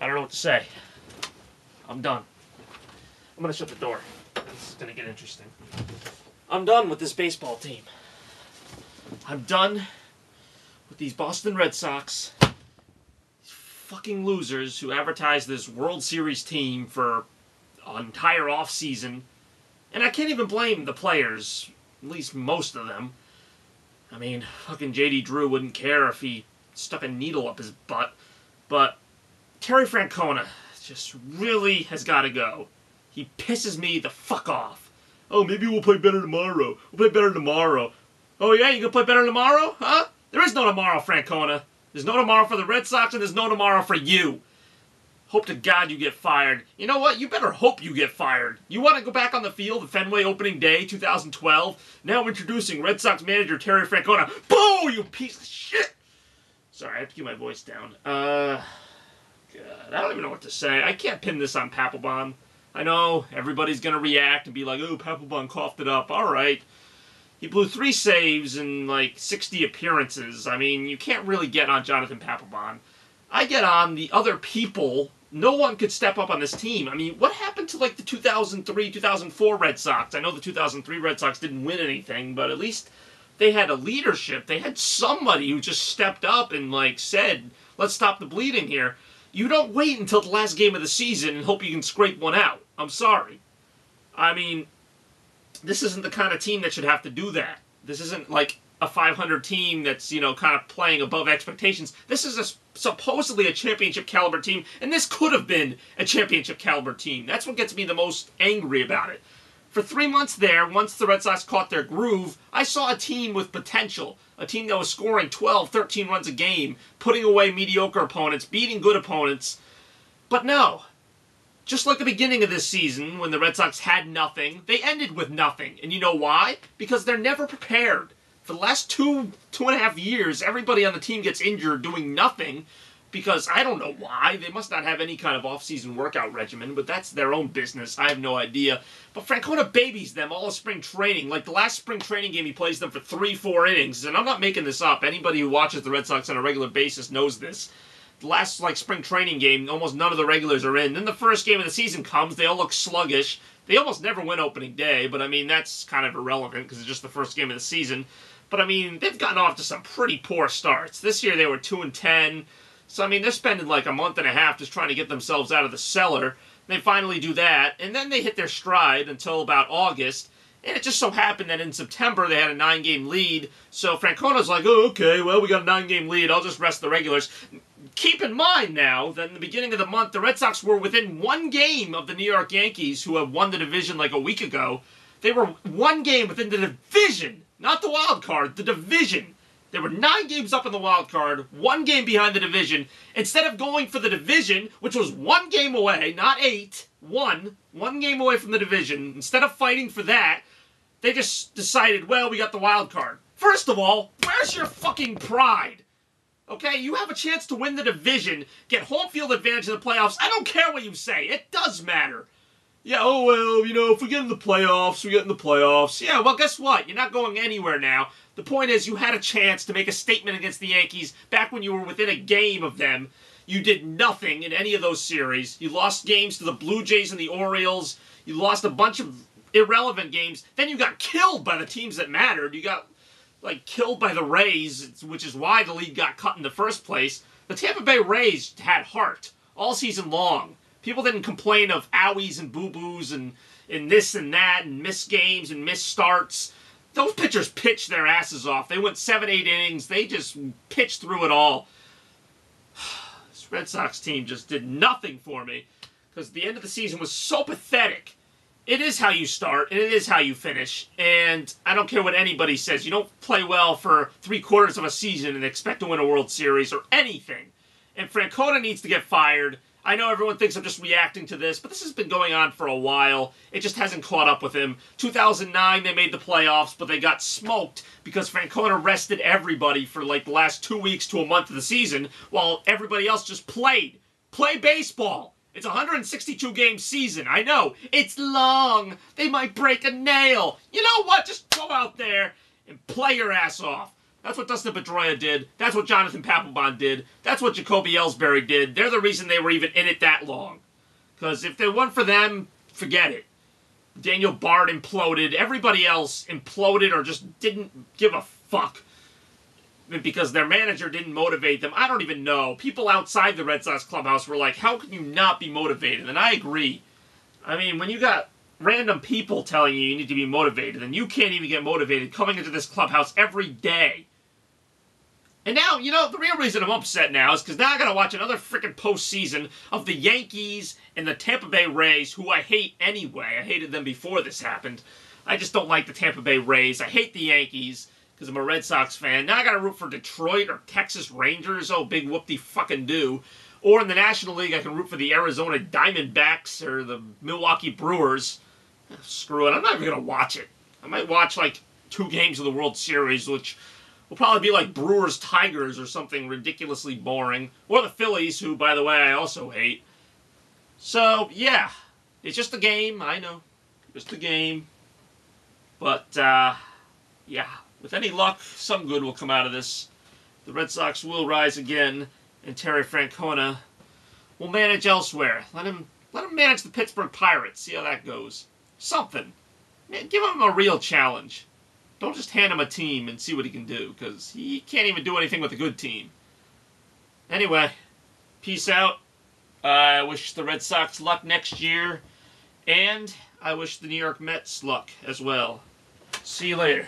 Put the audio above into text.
I don't know what to say. I'm done. I'm going to shut the door. This is going to get interesting. I'm done with this baseball team. I'm done with these Boston Red Sox. These fucking losers who advertised this World Series team for an entire offseason. And I can't even blame the players. At least most of them. I mean, fucking J.D. Drew wouldn't care if he stuck a needle up his butt. But Terry Francona just really has got to go. He pisses me the fuck off. Oh, maybe we'll play better tomorrow. We'll play better tomorrow. Oh yeah, you gonna play better tomorrow? Huh? There is no tomorrow, Francona. There's no tomorrow for the Red Sox, and there's no tomorrow for you. Hope to God you get fired. You know what? You better hope you get fired. You want to go back on the field of Fenway opening day 2012? Now introducing Red Sox manager Terry Francona. Boo, you piece of shit! Sorry, I have to keep my voice down. God, I don't even know what to say. I can't pin this on Papelbon. I know everybody's going to react and be like, oh, Papelbon coughed it up. All right. He blew 3 saves in, like, 60 appearances. I mean, you can't really get on Jonathan Papelbon. I get on the other people. No one could step up on this team. I mean, what happened to, like, the 2003, 2004 Red Sox? I know the 2003 Red Sox didn't win anything, but at least they had a leadership. They had somebody who just stepped up and, like, said, let's stop the bleeding here. You don't wait until the last game of the season and hope you can scrape one out. I'm sorry. I mean, this isn't the kind of team that should have to do that. This isn't like a 500 team that's, you know, kind of playing above expectations. This is supposedly a championship caliber team, and this could have been a championship caliber team. That's what gets me the most angry about it. For 3 months there, once the Red Sox caught their groove, I saw a team with potential. A team that was scoring 12, 13 runs a game, putting away mediocre opponents, beating good opponents. But no. Just like the beginning of this season, when the Red Sox had nothing, they ended with nothing. And you know why? Because they're never prepared. For the last two and a half years, everybody on the team gets injured doing nothing. Because I don't know why. They must not have any kind of off-season workout regimen, but that's their own business. I have no idea. But Francona babies them all of spring training. Like the last spring training game, he plays them for 3-4 innings. And I'm not making this up. Anybody who watches the Red Sox on a regular basis knows this. The last, like, spring training game, almost none of the regulars are in. Then the first game of the season comes. They all look sluggish. They almost never win opening day, but, I mean, that's kind of irrelevant because it's just the first game of the season. But, I mean, they've gotten off to some pretty poor starts. This year they were 2-10. So, I mean, they're spending like a month and a half just trying to get themselves out of the cellar. They finally do that, and then they hit their stride until about August. And it just so happened that in September they had a 9-game lead. So Francona's like, oh, okay, well, we got a 9-game lead. I'll just rest the regulars. Keep in mind now that in the beginning of the month, the Red Sox were within 1 game of the New York Yankees, who have won the division like a week ago. They were 1 game within the division, not the wild card, the division. They were 9 games up in the wild card, 1 game behind the division. Instead of going for the division, which was 1 game away, not 8, 1 game away from the division, instead of fighting for that, they just decided, well, we got the wild card. First of all, where's your fucking pride? Okay, you have a chance to win the division, get home field advantage in the playoffs. I don't care what you say. It does matter. Yeah, oh, well, you know, if we get in the playoffs, we get in the playoffs. Yeah, well, guess what? You're not going anywhere now. The point is, you had a chance to make a statement against the Yankees back when you were within a game of them. You did nothing in any of those series. You lost games to the Blue Jays and the Orioles. You lost a bunch of irrelevant games. Then you got killed by the teams that mattered. You got, like, killed by the Rays, which is why the league got cut in the first place. The Tampa Bay Rays had heart all season long. People didn't complain of owies and boo-boos and this and that and missed games and missed starts. Those pitchers pitched their asses off. They went 7-8 innings. They just pitched through it all. This Red Sox team just did nothing for me because the end of the season was so pathetic. It is how you start, and it is how you finish. And I don't care what anybody says. You don't play well for 3/4 of a season and expect to win a World Series or anything. And Francona needs to get fired. I know everyone thinks I'm just reacting to this, but this has been going on for a while. It just hasn't caught up with him. 2009, they made the playoffs, but they got smoked because Francona rested everybody for like the last 2 weeks to a month of the season, while everybody else just played. Play baseball. It's a 162-game season. I know. It's long. They might break a nail. You know what? Just go out there and play your ass off. That's what Dustin Pedroia did. That's what Jonathan Papelbon did. That's what Jacoby Ellsbury did. They're the reason they were even in it that long. Because if it weren't for them, forget it. Daniel Bard imploded. Everybody else imploded or just didn't give a fuck. Because their manager didn't motivate them. I don't even know. People outside the Red Sox clubhouse were like, how can you not be motivated? And I agree. I mean, when you got random people telling you need to be motivated, and you can't even get motivated coming into this clubhouse every day. And now, you know, the real reason I'm upset now is because now I gotta watch another freaking postseason of the Yankees and the Tampa Bay Rays, who I hate anyway. I hated them before this happened. I just don't like the Tampa Bay Rays. I hate the Yankees because I'm a Red Sox fan. Now I gotta root for Detroit or Texas Rangers. Oh, big whoop-de-fucking-do. Or in the National League, I can root for the Arizona Diamondbacks or the Milwaukee Brewers. Screw it. I'm not even gonna watch it. I might watch, like, 2 games of the World Series, which will probably be like Brewers Tigers or something ridiculously boring. Or the Phillies, who, by the way, I also hate. So, yeah. It's just a game, I know. Just a game. But, yeah. With any luck, some good will come out of this. The Red Sox will rise again, and Terry Francona will manage elsewhere. Let him manage the Pittsburgh Pirates. See how that goes. Something. Man, give him a real challenge. Don't just hand him a team and see what he can do, because he can't even do anything with a good team. Anyway, peace out. I wish the Red Sox luck next year, and I wish the New York Mets luck as well. See you later.